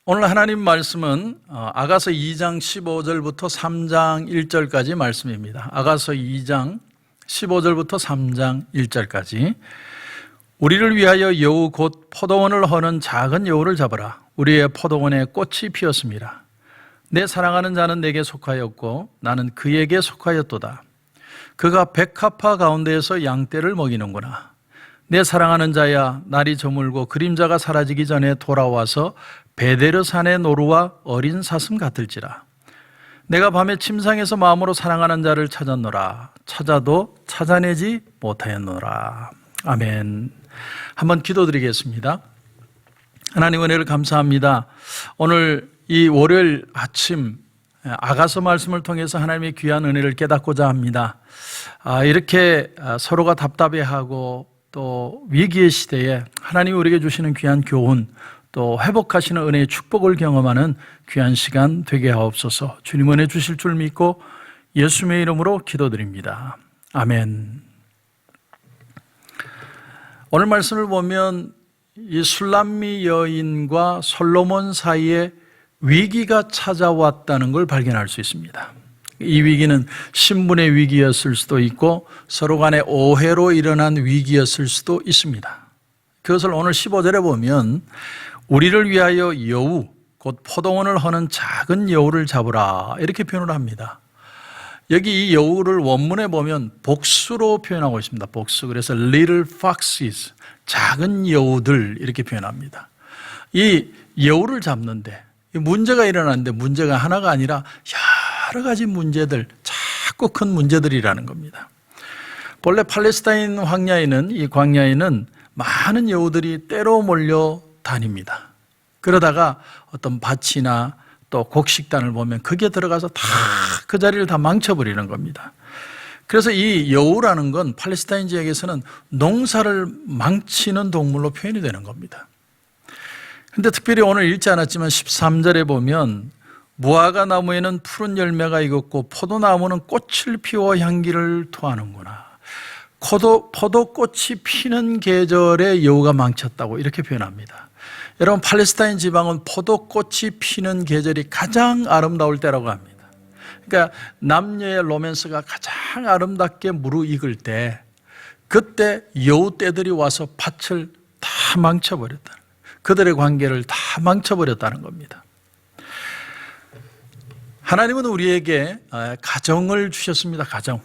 오늘 하나님 말씀은 아가서 2장 15절부터 3장 1절까지 말씀입니다. 아가서 2장 15절부터 3장 1절까지. 우리를 위하여 여우 곧 포도원을 허는 작은 여우를 잡으라. 우리의 포도원에 꽃이 피었습니다. 내 사랑하는 자는 내게 속하였고 나는 그에게 속하였도다. 그가 백합화 가운데에서 양떼를 먹이는구나. 내 사랑하는 자야, 날이 저물고 그림자가 사라지기 전에 돌아와서 베데르산의 노루와 어린 사슴 같을지라. 내가 밤에 침상에서 마음으로 사랑하는 자를 찾았노라. 찾아도 찾아내지 못하였노라. 아멘. 한번 기도드리겠습니다. 하나님 은혜를 감사합니다. 오늘 이 월요일 아침 아가서 말씀을 통해서 하나님의 귀한 은혜를 깨닫고자 합니다. 이렇게 서로가 답답해하고 또 위기의 시대에 하나님이 우리에게 주시는 귀한 교훈, 또 회복하시는 은혜의 축복을 경험하는 귀한 시간 되게 하옵소서. 주님 은혜 주실 줄 믿고 예수님의 이름으로 기도드립니다. 아멘. 오늘 말씀을 보면 이 술람미 여인과 솔로몬 사이에 위기가 찾아왔다는 걸 발견할 수 있습니다. 이 위기는 신분의 위기였을 수도 있고 서로 간의 오해로 일어난 위기였을 수도 있습니다. 그것을 오늘 15절에 보면 우리를 위하여 여우, 곧 포도원을 허는 작은 여우를 잡으라 이렇게 표현을 합니다. 여기 이 여우를 원문에 보면 복수로 표현하고 있습니다. 복수. 그래서 little foxes, 작은 여우들 이렇게 표현합니다. 이 여우를 잡는데 문제가 일어났는데 문제가 하나가 아니라 여러 가지 문제들, 자꾸 큰 문제들이라는 겁니다. 본래 팔레스타인 황야에는, 이 광야에는 많은 여우들이 때로 몰려 다닙니다. 그러다가 어떤 밭이나 또 곡식단을 보면 거기에 들어가서 다 그 자리를 다 망쳐버리는 겁니다. 그래서 이 여우라는 건 팔레스타인 지역에서는 농사를 망치는 동물로 표현이 되는 겁니다. 그런데 특별히 오늘 읽지 않았지만 13절에 보면 무화과 나무에는 푸른 열매가 익었고 포도나무는 꽃을 피워 향기를 토하는구나. 포도꽃이 피는 계절에 여우가 망쳤다고 이렇게 표현합니다. 여러분, 팔레스타인 지방은 포도꽃이 피는 계절이 가장 아름다울 때라고 합니다. 그러니까 남녀의 로맨스가 가장 아름답게 무르익을 때, 그때 여우떼들이 와서 밭을 다 망쳐버렸다. 그들의 관계를 다 망쳐버렸다는 겁니다. 하나님은 우리에게 가정을 주셨습니다. 가정.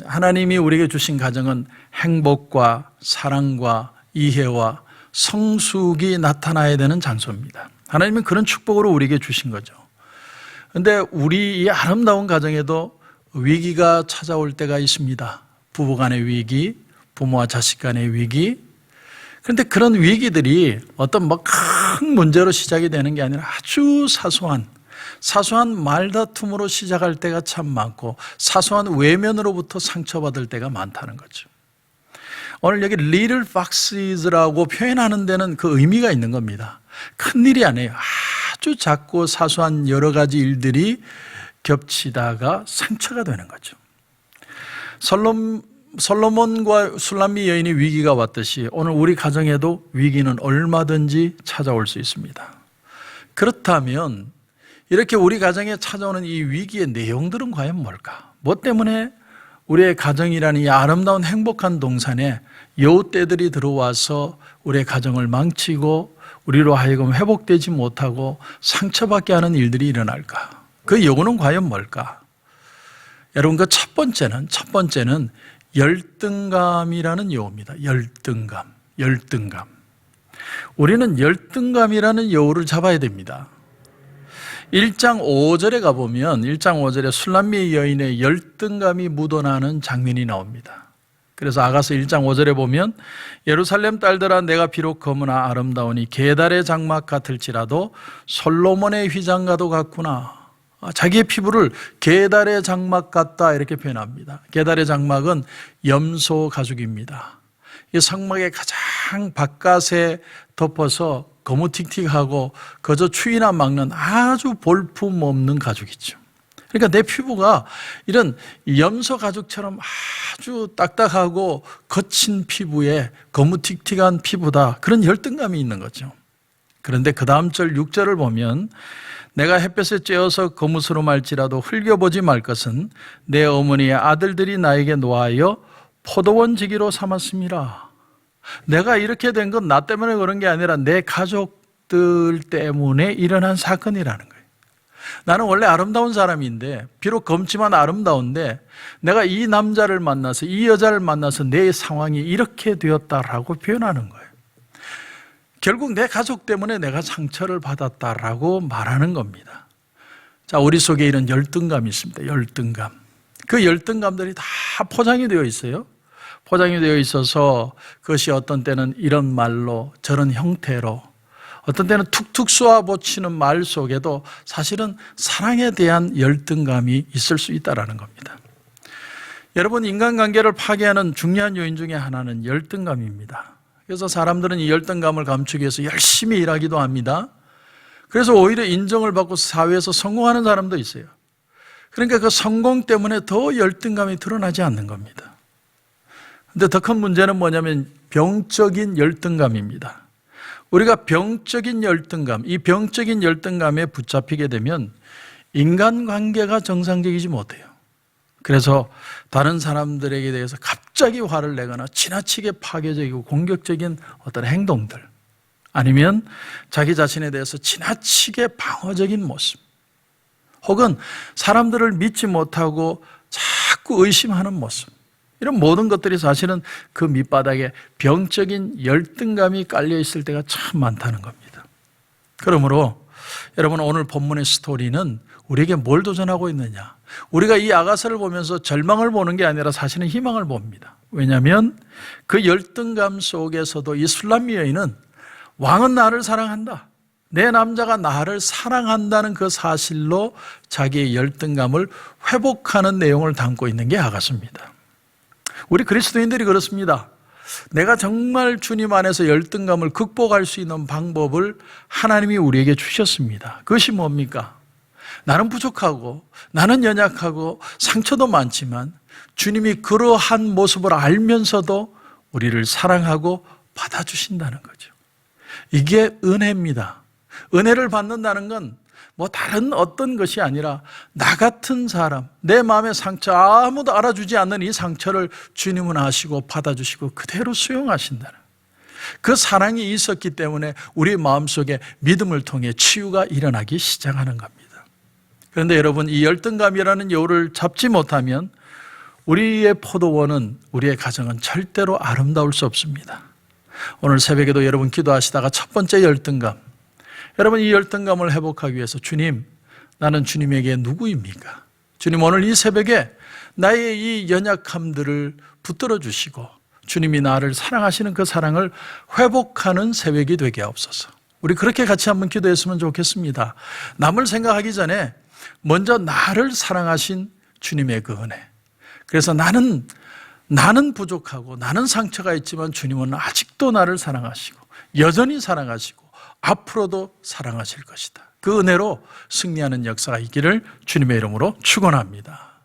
하나님이 우리에게 주신 가정은 행복과 사랑과 이해와 성숙이 나타나야 되는 장소입니다. 하나님은 그런 축복으로 우리에게 주신 거죠. 그런데 우리 이 아름다운 가정에도 위기가 찾아올 때가 있습니다. 부부 간의 위기, 부모와 자식 간의 위기. 그런데 그런 위기들이 어떤 큰 문제로 시작이 되는 게 아니라 아주 사소한 말다툼으로 시작할 때가 참 많고 사소한 외면으로부터 상처받을 때가 많다는 거죠. 오늘 여기 little foxes라고 표현하는 데는 그 의미가 있는 겁니다. 큰일이 아니에요. 아주 작고 사소한 여러 가지 일들이 겹치다가 상처가 되는 거죠. 솔로몬과 술람미 여인의 위기가 왔듯이 오늘 우리 가정에도 위기는 얼마든지 찾아올 수 있습니다. 그렇다면 이렇게 우리 가정에 찾아오는 이 위기의 내용들은 과연 뭘까? 뭐 때문에 우리의 가정이라는 이 아름다운 행복한 동산에 여우떼들이 들어와서 우리의 가정을 망치고 우리로 하여금 회복되지 못하고 상처받게 하는 일들이 일어날까? 그 여우는 과연 뭘까? 여러분, 그 첫 번째는 열등감이라는 여우입니다. 열등감. 우리는 열등감이라는 여우를 잡아야 됩니다. 1장 5절에 가보면 1장 5절에 술람미 여인의 열등감이 묻어나는 장면이 나옵니다. 그래서 아가서 1장 5절에 보면 예루살렘 딸들아, 내가 비록 검으나 아름다우니 게달의 장막 같을지라도 솔로몬의 휘장과도 같구나. 자기의 피부를 게달의 장막 같다 이렇게 표현합니다. 게달의 장막은 염소 가죽입니다. 이 성막의 가장 바깥에 덮어서 거무틱틱하고 그저 추위나 막는 아주 볼품없는 가죽이죠. 그러니까 내 피부가 이런 염소 가죽처럼 아주 딱딱하고 거친 피부에 거무틱틱한 피부다, 그런 열등감이 있는 거죠. 그런데 그 다음 절 6절을 보면 내가 햇볕에 쬐어서 거무스로 말지라도 흘겨보지 말 것은 내 어머니의 아들들이 나에게 노하여 포도원 지기로 삼았습니다. 내가 이렇게 된 건 나 때문에 그런 게 아니라 내 가족들 때문에 일어난 사건이라는 거예요. 나는 원래 아름다운 사람인데, 비록 검지만 아름다운데 내가 이 남자를 만나서, 이 여자를 만나서 내 상황이 이렇게 되었다라고 표현하는 거예요. 결국 내 가족 때문에 내가 상처를 받았다라고 말하는 겁니다. 자, 우리 속에 이런 열등감이 있습니다. 열등감. 그 열등감들이 다 포장이 되어 있어요. 포장이 되어 있어서 그것이 어떤 때는 이런 말로, 저런 형태로, 어떤 때는 툭툭 쏘아붙이는 말 속에도 사실은 사랑에 대한 열등감이 있을 수 있다는 겁니다. 여러분, 인간관계를 파괴하는 중요한 요인 중에 하나는 열등감입니다. 그래서 사람들은 이 열등감을 감추기 위해서 열심히 일하기도 합니다. 그래서 오히려 인정을 받고 사회에서 성공하는 사람도 있어요. 그러니까 그 성공 때문에 더 열등감이 드러나지 않는 겁니다. 그런데 더 큰 문제는 뭐냐면 병적인 열등감입니다. 우리가 병적인 열등감, 이 병적인 열등감에 붙잡히게 되면 인간관계가 정상적이지 못해요. 그래서 다른 사람들에게 대해서 갑자기 화를 내거나 지나치게 파괴적이고 공격적인 어떤 행동들, 아니면 자기 자신에 대해서 지나치게 방어적인 모습, 혹은 사람들을 믿지 못하고 자꾸 의심하는 모습, 이런 모든 것들이 사실은 그 밑바닥에 병적인 열등감이 깔려 있을 때가 참 많다는 겁니다. 그러므로 여러분, 오늘 본문의 스토리는 우리에게 뭘 도전하고 있느냐? 우리가 이 아가서를 보면서 절망을 보는 게 아니라 사실은 희망을 봅니다. 왜냐하면 그 열등감 속에서도 이 술람미 여인은 왕은 나를 사랑한다, 내 남자가 나를 사랑한다는 그 사실로 자기의 열등감을 회복하는 내용을 담고 있는 게 아가서입니다. 우리 그리스도인들이 그렇습니다. 내가 정말 주님 안에서 열등감을 극복할 수 있는 방법을 하나님이 우리에게 주셨습니다. 그것이 뭡니까? 나는 부족하고 나는 연약하고 상처도 많지만 주님이 그러한 모습을 알면서도 우리를 사랑하고 받아주신다는 거죠. 이게 은혜입니다. 은혜를 받는다는 건 뭐 다른 어떤 것이 아니라 나 같은 사람, 내 마음의 상처, 아무도 알아주지 않는 이 상처를 주님은 아시고 받아주시고 그대로 수용하신다는, 그 사랑이 있었기 때문에 우리 마음속에 믿음을 통해 치유가 일어나기 시작하는 겁니다. 그런데 여러분, 이 열등감이라는 여우를 잡지 못하면 우리의 포도원은, 우리의 가정은 절대로 아름다울 수 없습니다. 오늘 새벽에도 여러분 기도하시다가 첫 번째 열등감, 여러분, 이 열등감을 회복하기 위해서 주님, 나는 주님에게 누구입니까? 주님, 오늘 이 새벽에 나의 이 연약함들을 붙들어 주시고 주님이 나를 사랑하시는 그 사랑을 회복하는 새벽이 되게 하옵소서. 우리 그렇게 같이 한번 기도했으면 좋겠습니다. 남을 생각하기 전에 먼저 나를 사랑하신 주님의 그 은혜, 그래서 나는 부족하고 나는 상처가 있지만 주님은 아직도 나를 사랑하시고 여전히 사랑하시고 앞으로도 사랑하실 것이다. 그 은혜로 승리하는 역사가 있기를 주님의 이름으로 축원합니다.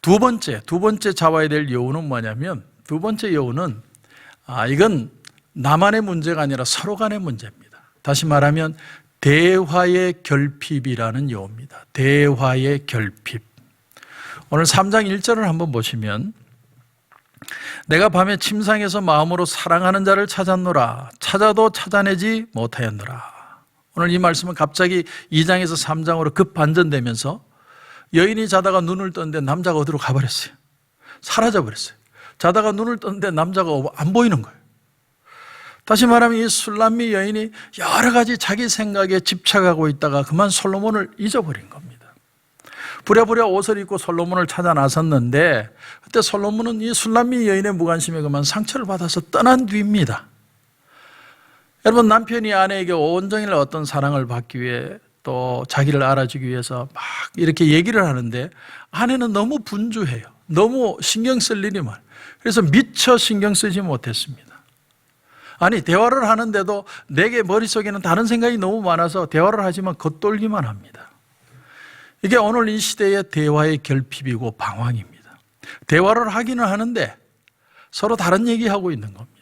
두 번째 잡아야 될 여우는 뭐냐면, 두 번째 여우는 이건 나만의 문제가 아니라 서로 간의 문제입니다. 다시 말하면 대화의 결핍이라는 여우입니다. 대화의 결핍. 오늘 3장 1절을 한번 보시면, 내가 밤에 침상에서 마음으로 사랑하는 자를 찾았노라. 찾아도 찾아내지 못하였노라. 오늘 이 말씀은 갑자기 2장에서 3장으로 급 반전되면서 여인이 자다가 눈을 떴는데 남자가 어디로 가버렸어요. 사라져버렸어요. 자다가 눈을 떴는데 남자가 안 보이는 거예요. 다시 말하면 이 술람미 여인이 여러 가지 자기 생각에 집착하고 있다가 그만 솔로몬을 잊어버린 겁니다. 부랴부랴 옷을 입고 솔로몬을 찾아 나섰는데 그때 솔로몬은 이 술람미 여인의 무관심에 그만 상처를 받아서 떠난 뒤입니다. 여러분, 남편이 아내에게 온종일 어떤 사랑을 받기 위해 또 자기를 알아주기 위해서 막 이렇게 얘기를 하는데 아내는 너무 분주해요. 너무 신경 쓸 일이만. 그래서 미처 신경 쓰지 못했습니다. 아니, 대화를 하는데도 내게 머릿속에는 다른 생각이 너무 많아서 대화를 하지만 겉돌기만 합니다. 이게 오늘 이 시대의 대화의 결핍이고 방황입니다. 대화를 하기는 하는데 서로 다른 얘기하고 있는 겁니다.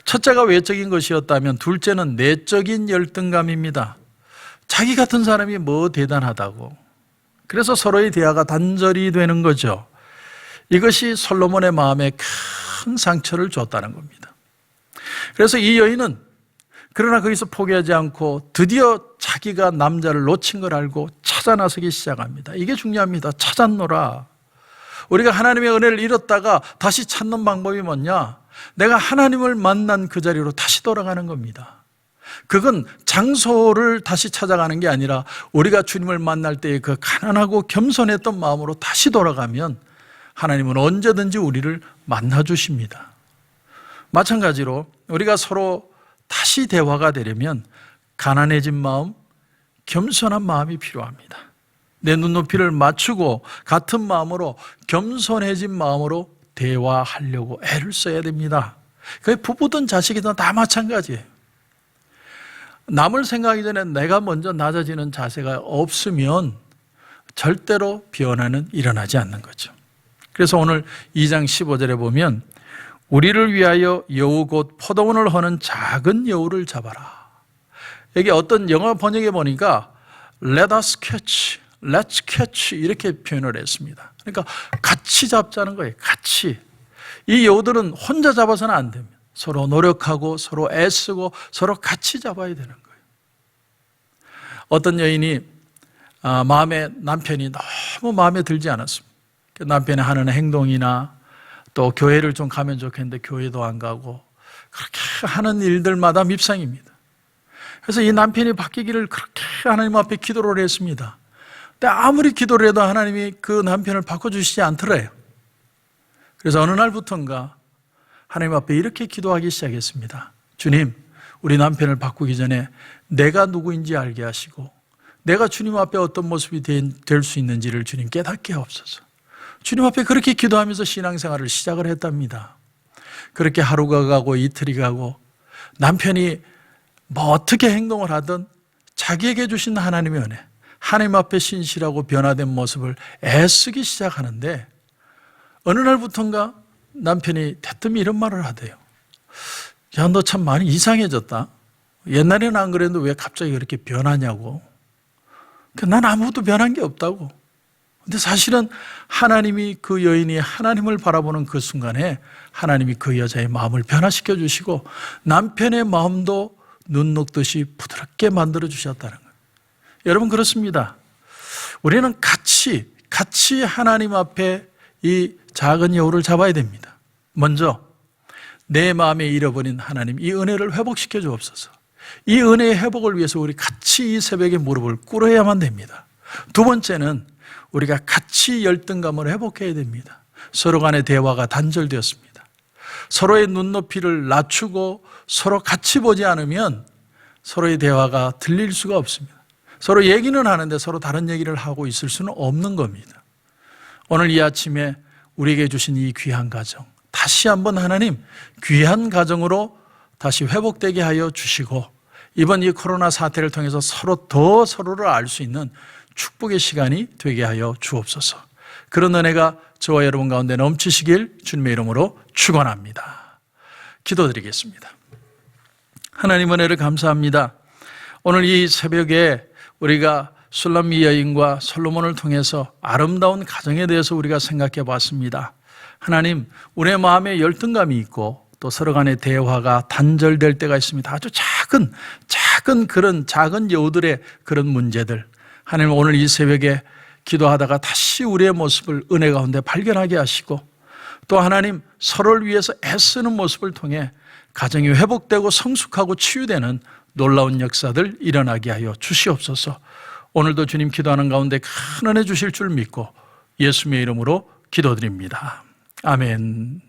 첫째가 외적인 것이었다면 둘째는 내적인 열등감입니다. 자기 같은 사람이 뭐 대단하다고. 그래서 서로의 대화가 단절이 되는 거죠. 이것이 솔로몬의 마음에 큰 상처를 줬다는 겁니다. 그래서 이 여인은 그러나 거기서 포기하지 않고 드디어 자기가 남자를 놓친 걸 알고 찾아 나서기 시작합니다. 이게 중요합니다. 찾았노라. 우리가 하나님의 은혜를 잃었다가 다시 찾는 방법이 뭐냐? 내가 하나님을 만난 그 자리로 다시 돌아가는 겁니다. 그건 장소를 다시 찾아가는 게 아니라 우리가 주님을 만날 때의 그 가난하고 겸손했던 마음으로 다시 돌아가면 하나님은 언제든지 우리를 만나 주십니다. 마찬가지로 우리가 서로 다시 대화가 되려면 가난해진 마음, 겸손한 마음이 필요합니다. 내 눈높이를 맞추고 같은 마음으로 겸손해진 마음으로 대화하려고 애를 써야 됩니다. 그게 부부든 자식이든 다 마찬가지예요. 남을 생각하기 전에 내가 먼저 낮아지는 자세가 없으면 절대로 변화는 일어나지 않는 거죠. 그래서 오늘 2장 15절에 보면 우리를 위하여 여우 곧 포도원을 허는 작은 여우를 잡아라. 여기 어떤 영어 번역에 보니까 Let us catch, let's catch 이렇게 표현을 했습니다. 그러니까 같이 잡자는 거예요. 같이. 이 여우들은 혼자 잡아서는 안 됩니다. 서로 노력하고 서로 애쓰고 서로 같이 잡아야 되는 거예요. 어떤 여인이 남편이 너무 마음에 들지 않았습니다. 남편이 하는 행동이나 또 교회를 좀 가면 좋겠는데 교회도 안 가고 그렇게 하는 일들마다 밉상입니다. 그래서 이 남편이 바뀌기를 그렇게 하나님 앞에 기도를 했습니다. 근데 아무리 기도를 해도 하나님이 그 남편을 바꿔주시지 않더래요. 그래서 어느 날부터인가 하나님 앞에 이렇게 기도하기 시작했습니다. 주님, 우리 남편을 바꾸기 전에 내가 누구인지 알게 하시고 내가 주님 앞에 어떤 모습이 될 수 있는지를 주님 깨닫게 하옵소서. 주님 앞에 그렇게 기도하면서 신앙생활을 시작을 했답니다. 그렇게 하루가 가고 이틀이 가고 남편이 뭐 어떻게 행동을 하든 자기에게 주신 하나님의 은혜, 하나님 앞에 신실하고 변화된 모습을 애쓰기 시작하는데 어느 날부터인가 남편이 대뜸 이런 말을 하대요. 야, 너 참 많이 이상해졌다. 옛날에는 안 그랬는데 왜 갑자기 그렇게 변하냐고. 난 아무것도 변한 게 없다고. 근데 사실은 하나님이 그 여인이 하나님을 바라보는 그 순간에 하나님이 그 여자의 마음을 변화시켜 주시고 남편의 마음도 눈 녹듯이 부드럽게 만들어 주셨다는 거예요. 여러분 그렇습니다. 우리는 같이 하나님 앞에 이 작은 여우를 잡아야 됩니다. 먼저 내 마음에 잃어버린 하나님 이 은혜를 회복시켜 주옵소서. 이 은혜의 회복을 위해서 우리 같이 이 새벽에 무릎을 꿇어야만 됩니다. 두 번째는 우리가 같이 열등감을 회복해야 됩니다. 서로 간의 대화가 단절되었습니다. 서로의 눈높이를 낮추고 서로 같이 보지 않으면 서로의 대화가 들릴 수가 없습니다. 서로 얘기는 하는데 서로 다른 얘기를 하고 있을 수는 없는 겁니다. 오늘 이 아침에 우리에게 주신 이 귀한 가정, 다시 한번 하나님 귀한 가정으로 다시 회복되게 하여 주시고 이번 이 코로나 사태를 통해서 서로를 알 수 있는 축복의 시간이 되게 하여 주옵소서. 그런 은혜가 저와 여러분 가운데 넘치시길 주님의 이름으로 축원합니다. 기도드리겠습니다. 하나님 은혜를 감사합니다. 오늘 이 새벽에 우리가 술람미 여인과 솔로몬을 통해서 아름다운 가정에 대해서 우리가 생각해 봤습니다. 하나님, 우리의 마음에 열등감이 있고 또 서로 간의 대화가 단절될 때가 있습니다. 아주 작은 그런 작은 여우들의 그런 문제들, 하나님 오늘 이 새벽에 기도하다가 다시 우리의 모습을 은혜 가운데 발견하게 하시고 또 하나님 서로를 위해서 애쓰는 모습을 통해 가정이 회복되고 성숙하고 치유되는 놀라운 역사들 일어나게 하여 주시옵소서. 오늘도 주님 기도하는 가운데 큰 은혜 주실 줄 믿고 예수님의 이름으로 기도드립니다. 아멘.